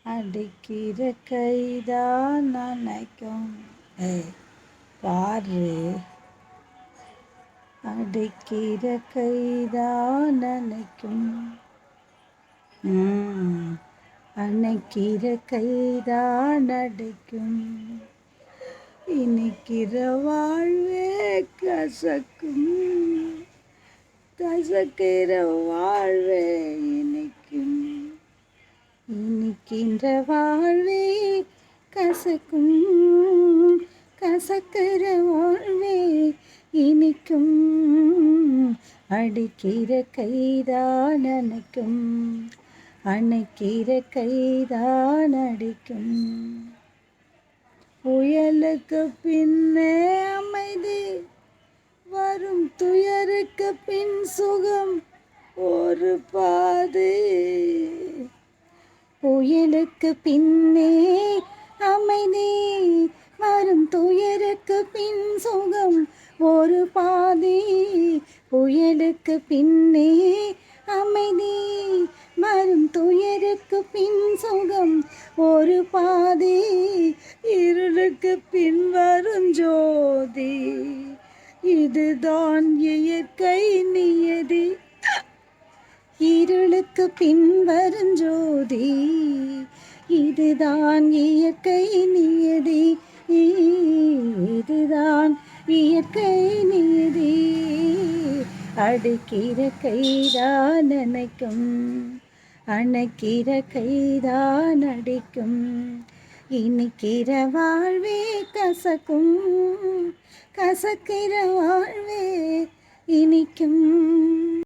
அடிக்கிற கைதான் நினைக்கும். பாரு, அடிக்கிற கைதான் நினைக்கும். அணைக்கிற கைதான் அடிக்கும். இனிக்கிற வாழ்வே கசக்கும். கசக்கிற வாழ்வே இனிக்கும். இனிக்கின்ற வாழ்வே கசக்கும். கசக்கிற வாழ்வே இனிக்கும். அடிக்கிற கைதான் அணைக்கும். அணைக்கிற கைதான் அடிக்கும். புயலுக்கு பின்னே அமைதி வரும். துயருக்கு பின் சுகம் ஒரு பாதி. புயலுக்கு பின்னே அமைதி வரும். துயருக்கு பின் சுகம் ஒரு பாதி. புயலுக்கு பின்னே அமைதி வரும். துயருக்கு பின் சுகம் ஒரு பாதி. இருளுக்கு பின் வரும் ஜோதி. இதுதான் இயற்கை நியதி. இருளுக்கு பின் வரும் ஜோதி. இதுதான் இயற்கை நியதி. இதுதான் இயற்கை நியதி. அடிக்கிற கைதான் நினைக்கும். அணைக்கிற கைதான் அடிக்கும். இனிக்கிற வாழ்வே கசக்கும். கசக்கிற வாழ்வே இனிக்கும்.